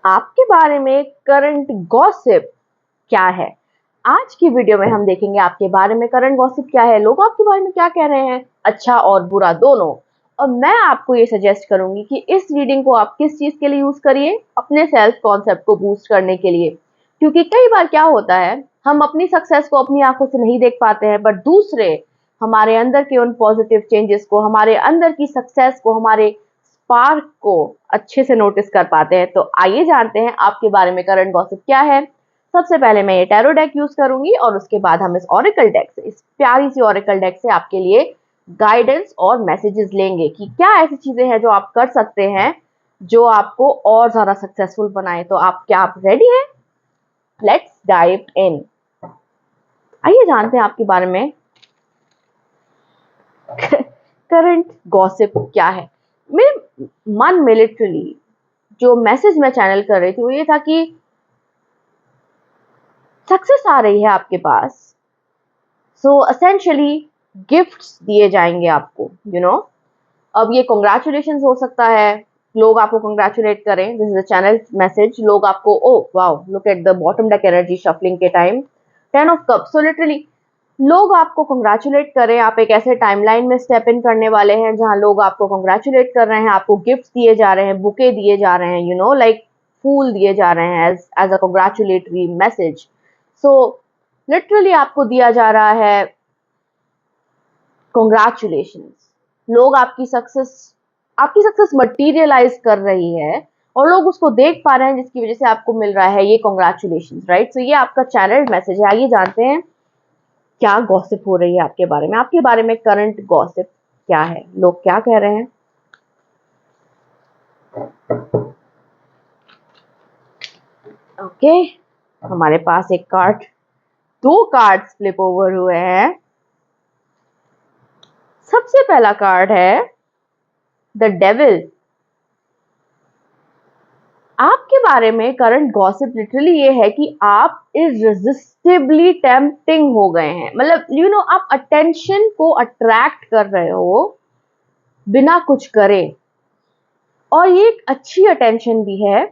आपके बारे में करंट गॉसिप क्या है। आज की वीडियो में हम देखेंगे आपके बारे में करंट गॉसिप क्या है, लोग आपके बारे में क्या कह रहे हैं, अच्छा और बुरा दोनों। और मैं आपको ये सजेस्ट करूंगी कि इस रीडिंग को आप किस चीज के लिए यूज करिए, अपने सेल्फ कॉन्सेप्ट को बूस्ट करने के लिए। क्योंकि कई बार क्या होता है, हम अपनी सक्सेस को अपनी आंखों से नहीं देख पाते हैं, बट दूसरे हमारे अंदर के उन पॉजिटिव चेंजेस को, हमारे अंदर की सक्सेस को, हमारे स्पार्क को अच्छे से नोटिस कर पाते हैं। तो आइए जानते हैं आपके बारे में करंट गॉसिप क्या है। सबसे पहले मैं ये टैरो डेक यूज करूंगी और उसके बाद हम इस ऑरेकल डेक से, इस प्यारी सी ऑरेकल डेक से आपके लिए गाइडेंस और मैसेजेस लेंगे कि क्या ऐसी चीजें हैं जो आप कर सकते हैं जो आपको और ज्यादा सक्सेसफुल बनाए। तो आप रेडी हैं? Let's dive in. आइए जानते हैं आपके बारे में करंट गॉसिप क्या है। मेरे मन में लिटरली जो मैसेज मैं चैनल कर रही थी वो ये था कि सक्सेस आ रही है आपके पास, सो एसेंशियली गिफ्ट्स दिए जाएंगे आपको, अब ये कॉन्ग्रेचुलेशन हो सकता है, लोग आपको कॉन्ग्रेचुलेट करें, this is a channel message. लोग आपको, oh wow, look at the bottom deck energy shuffling के time, 10 of cups. So literally लोग आपको कॉन्ग्रेचुलेट करें, आप एक ऐसे टाइमलाइन में स्टेप इन करने वाले हैं जहां लोग आपको कॉन्ग्रेचुलेट कर रहे हैं, आपको गिफ्ट्स दिए जा रहे हैं, बुके दिए जा रहे हैं, लाइक फूल दिए जा रहे हैं as a congratulatory message. So literally आपको दिया जा रहा है कॉन्ग्रेचुलेशंस। लोग आपकी सक्सेस मटीरियलाइज कर रही है और लोग उसको देख पा रहे हैं, जिसकी वजह से आपको मिल रहा है ये कॉन्ग्रेचुलेशंस, राइट। सो ये आपका चैनल मैसेज है। आइए जानते हैं क्या गॉसिप हो रही है आपके बारे में। आपके बारे में करंट गॉसिप क्या है, लोग क्या कह रहे हैं। ओके, हमारे पास एक कार्ड, दो कार्ड फ्लिप ओवर हुए हैं। सबसे पहला कार्ड है द डेविल। आपके बारे में करंट गॉसिप लिटरली ये है कि आप इररेसिस्टिबली टेम्पटिंग हो गए हैं। मतलब आप अटेंशन को अट्रैक्ट कर रहे हो बिना कुछ करे, और ये एक अच्छी अटेंशन भी है।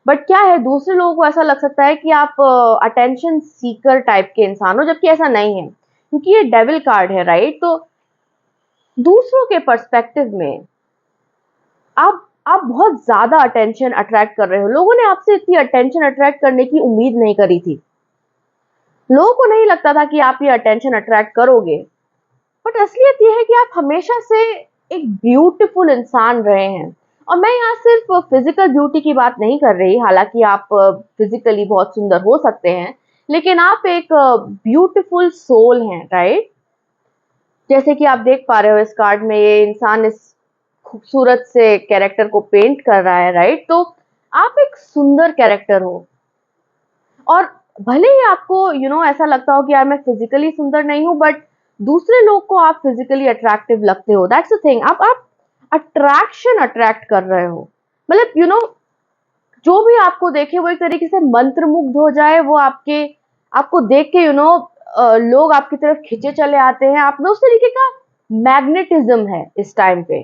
बट क्या है, दूसरे लोगों को ऐसा लग सकता है कि आप अटेंशन सीकर टाइप के इंसान हो, जबकि ऐसा नहीं है, क्योंकि ये डेविल कार्ड है, राइट। तो दूसरों के पर्सपेक्टिव में आप बहुत ज्यादा अटेंशन अट्रैक्ट कर रहे हो। लोगों ने आपसे इतनी अटेंशन अट्रैक्ट करने की उम्मीद नहीं करी थी। लोगों को नहीं लगता था कि आप ये अटेंशन अट्रैक्ट करोगे, बट असलियत ये है कि आप हमेशा से एक ब्यूटीफुल इंसान रहे हैं। और मैं यहाँ सिर्फ फिजिकल ब्यूटी की बात नहीं कर रही, हालांकि आप फिजिकली बहुत सुंदर हो सकते हैं, लेकिन आप एक ब्यूटीफुल सोल हैं, राइट। जैसे कि आप देख पा रहे हो इस कार्ड में, ये इंसान इस खूबसूरत से कैरेक्टर को पेंट कर रहा है, राइट। तो आप एक सुंदर कैरेक्टर हो, और भले ही आपको ऐसा लगता हो कि यार मैं फिजिकली सुंदर नहीं हूं, बट दूसरे लोग को आप फिजिकली अट्रैक्टिव लगते हो। दैट्स द थिंग, आप अट्रैक्शन अट्रैक्ट कर रहे हो। मतलब जो भी आपको देखे वो एक तरीके से मंत्रमुग्ध हो जाए, वो आपको देख के लोग आपकी तरफ खिंचे चले आते हैं। आप में उस तरीके का मैग्नेटिज्म है इस टाइम पे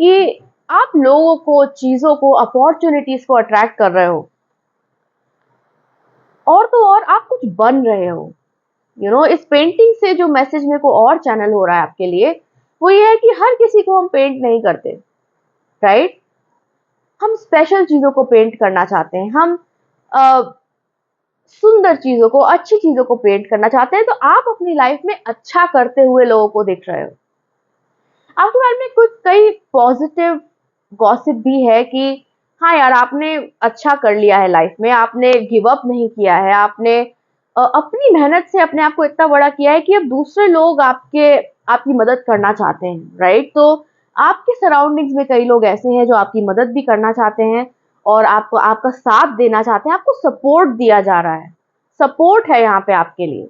कि आप लोगों को, चीजों को, अपॉर्चुनिटीज को अट्रैक्ट कर रहे हो, और तो और आप कुछ बन रहे हो। इस पेंटिंग से जो मैसेज मेरे को और चैनल हो रहा है आपके लिए, वो ये है कि हर किसी को हम पेंट नहीं करते, राइट। हम स्पेशल चीजों को पेंट करना चाहते हैं, हम सुंदर चीजों को, अच्छी चीजों को पेंट करना चाहते हैं। तो आप अपनी लाइफ में अच्छा करते हुए लोगों को देख रहे हो। आपके बारे में कुछ कई पॉजिटिव गॉसिप भी है कि हाँ यार, आपने अच्छा कर लिया है लाइफ में, आपने गिव अप नहीं किया है, आपने अपनी मेहनत से अपने आप को इतना बड़ा किया है कि अब दूसरे लोग आपकी मदद करना चाहते हैं, राइट। तो आपके सराउंडिंग्स में कई लोग ऐसे हैं जो आपकी मदद भी करना चाहते हैं और आपको आपका साथ देना चाहते हैं, आपको सपोर्ट दिया जा रहा है, सपोर्ट है यहाँ पे आपके लिए,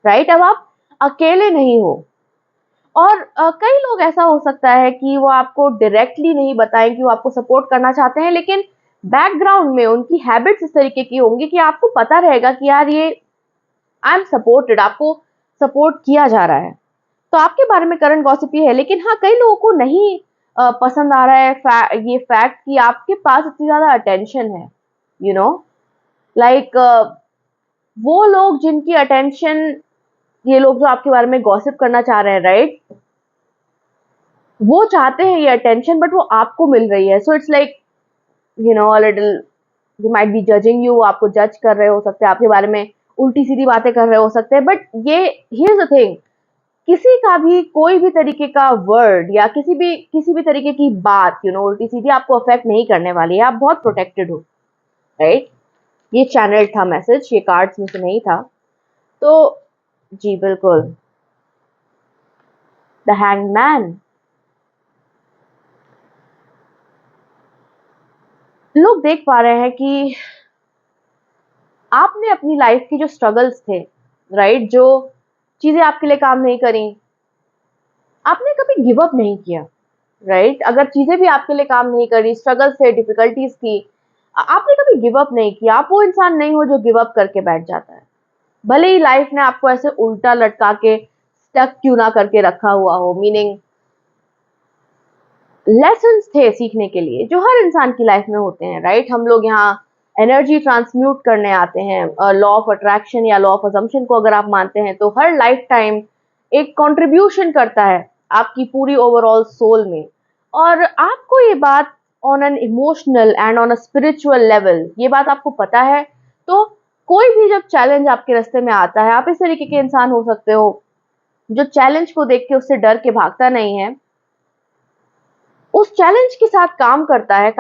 राइट। अब आप अकेले नहीं हो। और कई लोग, ऐसा हो सकता है कि वो आपको डायरेक्टली नहीं बताएं कि वो आपको सपोर्ट करना चाहते हैं, लेकिन बैकग्राउंड में उनकी हैबिट्स इस तरीके की होंगी कि आपको पता रहेगा कि यार ये आई एम सपोर्टेड, आपको सपोर्ट किया जा रहा है। तो आपके बारे में करंट गॉसिप ये है। लेकिन हाँ, कई लोगों को नहीं पसंद आ रहा है ये फैक्ट कि आपके पास इतनी ज़्यादा अटेंशन है, यू नो, लाइक वो लोग जिनकी अटेंशन, ये लोग जो आपके बारे में गॉसिप करना चाह रहे हैं, राइट, वो चाहते हैं ये अटेंशन, बट वो आपको मिल रही है, so it's like a little they might be judging you, आपको जज कर रहे हो सकते हैं, आपके बारे में उल्टी सीधी बातें कर रहे हो सकते हैं, बट ये हियर्स द थिंग, किसी का भी कोई भी तरीके का वर्ड या किसी भी तरीके की बात उल्टी सीधी आपको अफेक्ट नहीं करने वाली है, आप बहुत प्रोटेक्टेड हो, राइट। ये चैनल था मैसेज, ये कार्ड्स में से नहीं था। तो जी बिल्कुल, द हैंगमैन। लोग देख पा रहे हैं कि आपने अपनी लाइफ की जो स्ट्रगल्स थे, राइट, जो चीजें आपके लिए काम नहीं करी, आपने कभी गिव अप नहीं किया, राइट। अगर चीजें भी आपके लिए काम नहीं करी, स्ट्रगल्स थे, डिफिकल्टीज थी, आपने कभी गिव अप नहीं किया। आप वो इंसान नहीं हो जो गिव अप करके बैठ जाता है, भले ही लाइफ ने आपको ऐसे उल्टा लटका के स्टक क्यों ना करके रखा हुआ हो। मीनिंग लेसन्स थे सीखने के लिए, जो हर इंसान की लाइफ में होते हैं, राइट। हम लोग यहाँ एनर्जी ट्रांसम्यूट करने आते हैं, लॉ ऑफ अट्रैक्शन या लॉ ऑफ अजम्पशन को अगर आप मानते हैं, तो हर लाइफ टाइम एक कंट्रीब्यूशन करता है आपकी पूरी ओवरऑल सोल में। और आपको ये बात on an emotional and on a spiritual level, ये बात आपको पता है, तो कोई भी जब चैलेंज आपके रास्ते में आता है, आप इस तरीके के इंसान हो सकते हो जो चैलेंज को देख के उससे डर के भागता नहीं है, उस चैलेंज के साथ काम करता है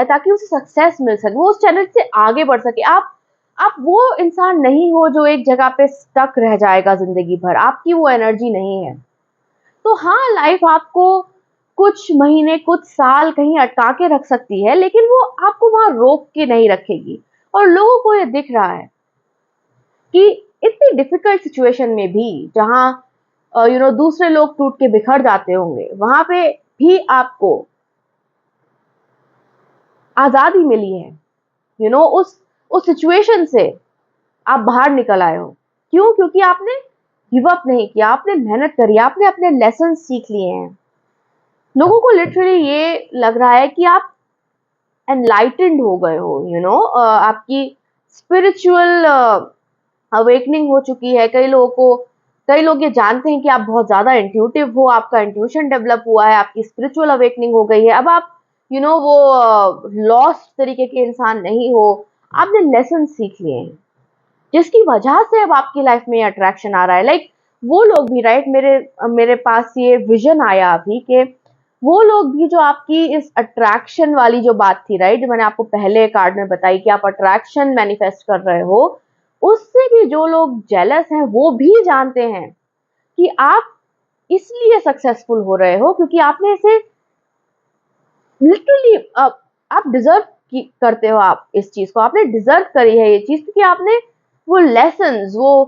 ताकि उसे सक्सेस मिल सके, वो उस चैलेंज से आगे बढ़ सके। आप वो इंसान नहीं हो जो एक जगह पे स्टक रह जाएगा जिंदगी भर, आपकी वो एनर्जी नहीं है। तो हाँ, लाइफ आपको कुछ महीने, कुछ साल कहीं अटका के रख सकती है, लेकिन वो आपको वहां रोक के नहीं रखेगी। और लोगों को ये दिख रहा है कि इतनी डिफिकल्ट सिचुएशन में भी, जहां दूसरे लोग टूट के बिखर जाते होंगे, वहां पे भी आपको आजादी मिली है। उस सिचुएशन से आप बाहर निकल आए हो। क्यों? क्योंकि आपने गिव अप नहीं किया, आपने मेहनत करी, आपने अपने लेसन सीख लिए हैं। लोगों को लिटरली ये लग रहा है कि आप एनलाइटेंड हो गए हो, आपकी स्पिरिचुअल अवेकनिंग हो चुकी है। कई लोग ये जानते हैं कि आप बहुत ज्यादा इंट्यूटिव हो, आपका इंट्यूशन डेवलप हुआ है, आपकी स्पिरिचुअल अवेकनिंग हो गई है। अब आप वो लॉस्ट तरीके के इंसान नहीं हो, आपने लेसन सीख लिए हैं, जिसकी वजह से अब आपकी लाइफ में अट्रैक्शन आ रहा है। लाइक वो लोग भी, राइट, मेरे पास ये विजन आया अभी कि वो लोग भी जो आपकी इस अट्रैक्शन वाली जो बात थी, राइट, जो मैंने आपको पहले कार्ड में बताई कि आप अट्रैक्शन मैनिफेस्ट कर रहे हो, उससे भी जो लोग जेलस हैं, वो भी जानते हैं कि आप इसलिए सक्सेसफुल हो रहे हो क्योंकि आपने इसे लिटरली, आप डिजर्व करते हो। आप इस चीज को आपने डिजर्व करी है, ये चीज, क्योंकि आपने वो लेसन्स, वो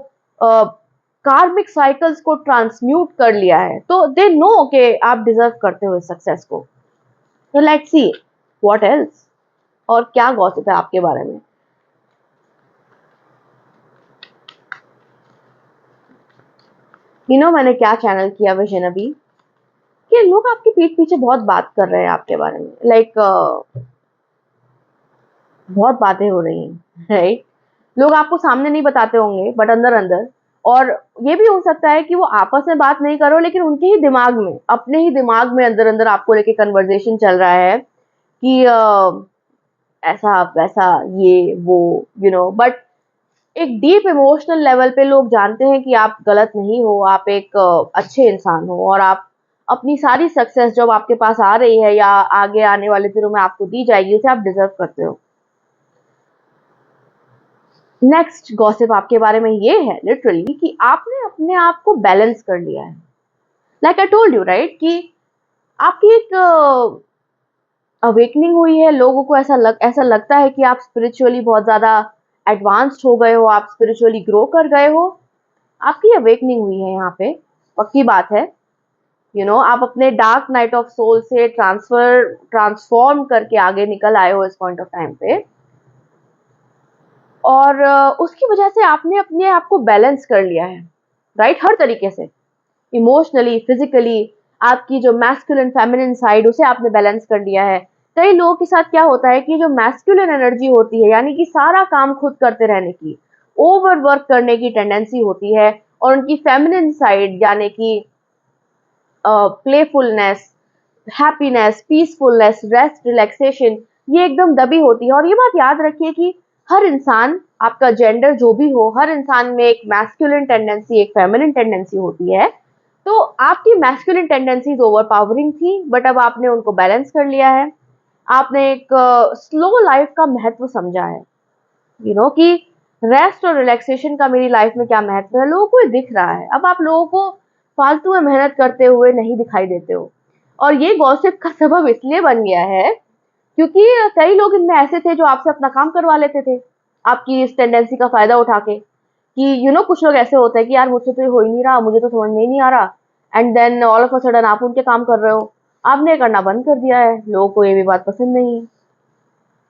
कार्मिक साइकिल्स को ट्रांसम्यूट कर लिया है। तो दे नो कि आप डिजर्व करते हो इस सक्सेस को। तो लेट्स सी व्हाट एल्स, और क्या गॉसिप है आपके बारे में। मैंने क्या चैनल किया विजन अभी, कि लोग आपके पीठ पीछे बहुत बात कर रहे हैं आपके बारे में, लाइक बहुत बातें हो रही हैं, राइट। लोग आपको सामने नहीं बताते होंगे, बट अंदर अंदर, और ये भी हो सकता है कि वो आपस में बात नहीं करो, लेकिन उनके ही दिमाग में, अपने ही दिमाग में अंदर अंदर आपको लेके कन्वर्सेशन चल रहा है कि ऐसा वैसा, ये वो, बट एक डीप इमोशनल लेवल पे लोग जानते हैं कि आप गलत नहीं हो, आप एक अच्छे इंसान हो, और आप अपनी सारी सक्सेस जो आपके पास आ रही है या आगे आने वाले दिनों में आपको दी जाएगी, उसे आप डिजर्व करते हो। नेक्स्ट गॉसिप आपके बारे में ये है लिटरली कि आपने अपने आप को बैलेंस कर लिया है। Like I told you, right, कि आपकी एक अवेकनिंग हुई है। लोगों को ऐसा लगता है कि आप स्पिरिचुअली बहुत ज्यादा एडवांस्ड हो गए हो, आप स्पिरिचुअली ग्रो कर गए हो। आपकी अवेकनिंग हुई है यहाँ पे, पक्की बात है। आप अपने डार्क नाइट ऑफ सोल से ट्रांसफॉर्म करके आगे निकल आए हो इस पॉइंट ऑफ टाइम पे, और उसकी वजह से आपने अपने आप को बैलेंस कर लिया है, राइट, हर तरीके से, इमोशनली, फिजिकली। आपकी जो मैस्कुलिन फेमिनिन साइड उसे आपने बैलेंस कर लिया है। कई लोगों के साथ क्या होता है कि जो मैस्कुलिन एनर्जी होती है, यानी कि सारा काम खुद करते रहने की, ओवर वर्क करने की टेंडेंसी होती है, और उनकी फेमिनिन साइड यानी कि playfulness, happiness, peacefulness, rest, relaxation, ये एकदम दबी होती है। और ये बात याद रखिए कि हर इंसान, आपका जेंडर जो भी हो, हर इंसान में एक मैस्कुलिन टेंडेंसी, एक फेमिनिन टेंडेंसी होती है। तो आपकी मैस्कुलिन टेंडेंसीज ओवरपावरिंग थी, बट अब आपने उनको बैलेंस कर लिया है। आपने एक स्लो लाइफ का महत्व समझा है, कि रेस्ट और रिलैक्सेशन का मेरी लाइफ में क्या महत्व है, लोगों को ये दिख रहा है। अब आप लोगों को फालतू में मेहनत करते हुए नहीं दिखाई देते हो। और ये गॉसिप का सबब इसलिए बन गया है क्योंकि कई लोग इनमें ऐसे थे जो आपसे अपना काम करवा लेते थे, आपकी इस टेंडेंसी का फायदा उठा के, कि कुछ लोग ऐसे होते हैं कि यार मुझसे तो ये हो ही नहीं रहा, मुझे तो समझ में ही नहीं आ रहा, and then all of a sudden आप उनके काम कर रहे हो। आपने करना बंद कर दिया है। लोगों को ये भी बात पसंद नहीं है,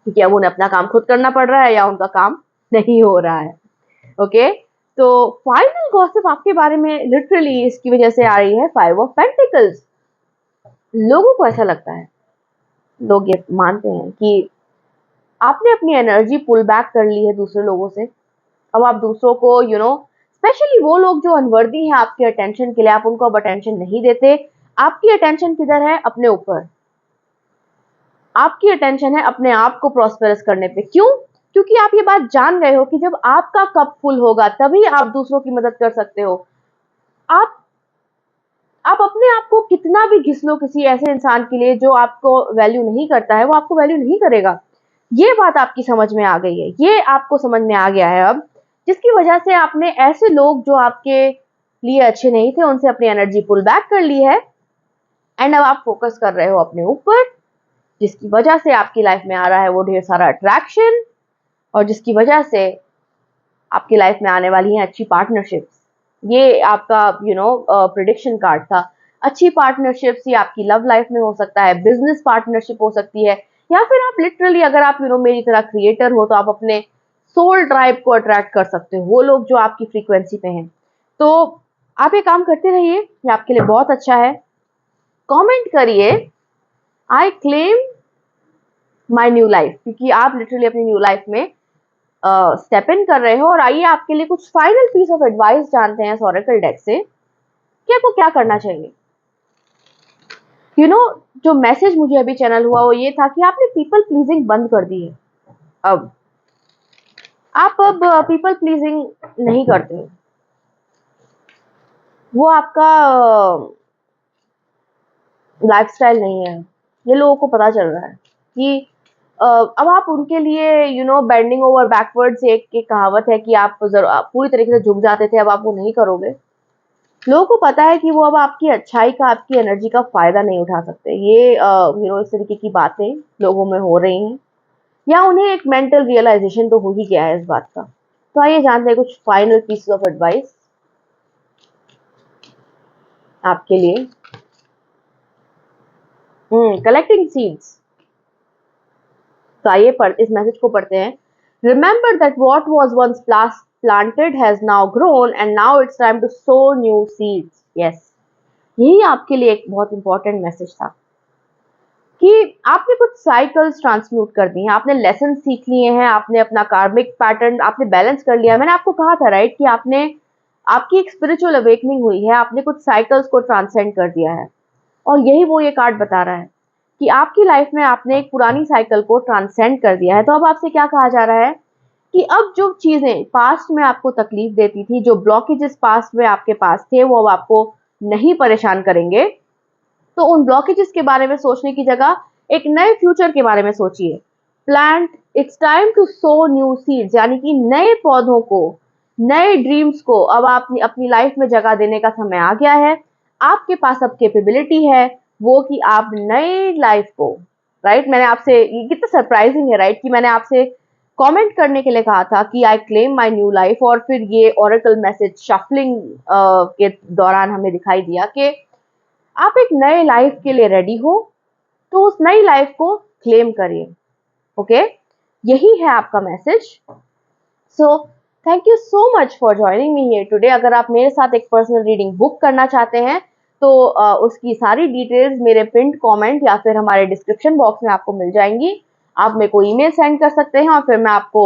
क्योंकि अब उन्हें अपना काम खुद करना पड़ रहा है या उनका काम नहीं हो रहा है। ओके, तो फाइनल गॉसिप आपके बारे में लिटरली इसकी वजह से आ रही है 5 ऑफ पेंटिकल्स। लोगों को ऐसा लगता है, लोग ये मानते हैं कि आपने अपनी एनर्जी पुल बैक कर ली है दूसरे लोगों से। अब आप दूसरों को स्पेशली वो लोग जो अनवर्दी हैं आपके अटेंशन के लिए, आप उनको अब अटेंशन नहीं देते। आपकी अटेंशन किधर है? अपने ऊपर। आपकी अटेंशन है अपने आप को प्रॉस्पेरस करने पे। क्यों? क्योंकि आप ये बात जान गए हो कि जब आपका कप फुल होगा तभी आप दूसरों की मदद कर सकते हो। आप आप अपने आप को कितना भी घिस लो किसी ऐसे इंसान के लिए जो आपको वैल्यू नहीं करता है, वो आपको वैल्यू नहीं करेगा। ये बात आपकी समझ में आ गई है, ये आपको समझ में आ गया है अब, जिसकी वजह से आपने ऐसे लोग जो आपके लिए अच्छे नहीं थे उनसे अपनी एनर्जी पुल बैक कर ली है, एंड अब आप फोकस कर रहे हो अपने ऊपर, जिसकी वजह से आपकी लाइफ में आ रहा है वो ढेर सारा अट्रैक्शन, और जिसकी वजह से आपकी लाइफ में आने वाली हैं अच्छी पार्टनरशिप्स। ये आपका प्रिडिक्शन कार्ड था। अच्छी पार्टनरशिप्स ये आपकी लव लाइफ में हो सकता है, बिजनेस पार्टनरशिप हो सकती है, या फिर आप लिटरली अगर आप मेरी तरह क्रिएटर हो तो आप अपने सोल ट्राइब को अट्रैक्ट कर सकते हो, वो लोग जो आपकी फ्रीक्वेंसी पे हैं। तो आप ये काम करते रहिए, ये आपके लिए बहुत अच्छा है। कमेंट करिए I claim my new life, क्योंकि आप लिटरली अपनी न्यू लाइफ में स्टेप इन कर रहे हो। और आइए आपके लिए कुछ फाइनल पीस ऑफ एडवाइस जानते हैं ओरेकल डेक से कि आपको क्या करना चाहिए। जो मैसेज मुझे अभी चैनल हुआ वो ये था कि आपने पीपल प्लीजिंग बंद कर दी है। अब आप पीपल प्लीजिंग नहीं करते हो, वो आपका लाइफस्टाइल नहीं है। ये लोगों को पता चल रहा है कि अब आप उनके लिए बेंडिंग ओवर बैकवर्ड्स, एक कहावत है कि आप पूरी तरीके से झुक जाते थे, अब आप वो नहीं करोगे। लोगों को पता है कि वो अब आपकी अच्छाई का, आपकी एनर्जी का फायदा नहीं उठा सकते। ये इस तरीके की बातें लोगों में हो रही हैं, या उन्हें एक मेंटल रियलाइजेशन तो हो ही गया है इस बात का। तो आइए जानते हैं कुछ फाइनल पीस ऑफ एडवाइस आपके लिए। Collecting seeds. तो आइए इस मैसेज को पढ़ते हैं। Remember that what was once planted has now grown and now it's time to sow new seeds. Yes, यही आपके लिए एक बहुत इंपॉर्टेंट मैसेज था कि आपने कुछ साइकिल्स ट्रांसम्यूट कर दी हैं, आपने लेसन सीख लिए हैं, आपने अपना कार्मिक पैटर्न आपने बैलेंस कर लिया है। मैंने आपको कहा था राइट कि आपकी एक स्पिरिचुअल अवेकनिंग हुई है, आपने कुछ साइकिल्स को ट्रांसेंड कर दिया है। और यही वो ये कार्ड बता रहा है कि आपकी लाइफ में आपने एक पुरानी साइकिल को ट्रांसेंड कर दिया है। तो अब आपसे क्या कहा जा रहा है कि अब जो चीजें पास्ट में आपको तकलीफ देती थी, जो ब्लॉकेजेस पास्ट में आपके पास थे, वो अब आपको नहीं परेशान करेंगे। तो उन ब्लॉकेजेस के बारे में सोचने की जगह एक नए फ्यूचर के बारे में सोचिए। Plant, it's time to sow new seeds, यानी कि नए पौधों को, नए ड्रीम्स को अब आप अपनी लाइफ में जगह देने का समय आ गया है। आपके पास अब कैपेबिलिटी है वो कि आप नए लाइफ को, राइट, मैंने आपसे, ये कितना सरप्राइजिंग है राइट, कि मैंने आपसे कमेंट करने के लिए कहा था कि I claim my new life, और फिर ये ओरेकल मैसेज शफलिंग के दौरान हमें दिखाई दिया कि आप एक नए लाइफ के लिए रेडी हो, तो उस नई लाइफ को क्लेम करिए। ओके, यही है आपका message. So thank you so much for joining me here today. अगर आप मेरे साथ एक पर्सनल रीडिंग बुक करना चाहते हैं तो उसकी सारी डिटेल्स मेरे पिंड कमेंट या फिर हमारे डिस्क्रिप्शन बॉक्स में आपको मिल जाएंगी। आप मेरे को ईमेल सेंड कर सकते हैं और फिर मैं आपको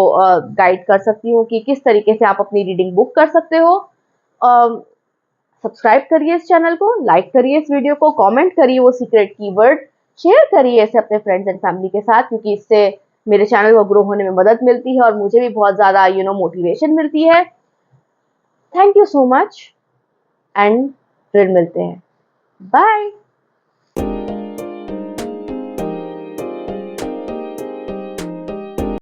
गाइड कर सकती हूँ कि किस तरीके से आप अपनी रीडिंग बुक कर सकते हो। सब्सक्राइब करिए इस चैनल को, लाइक करिए इस वीडियो को, कमेंट करिए वो सीक्रेट कीवर्ड, शेयर करिए इसे अपने फ्रेंड्स एंड फैमिली के साथ, क्योंकि इससे मेरे चैनल को ग्रो होने में मदद मिलती है और मुझे भी बहुत ज़्यादा मोटिवेशन मिलती है। Thank you so much and फिर मिलते हैं। बाय।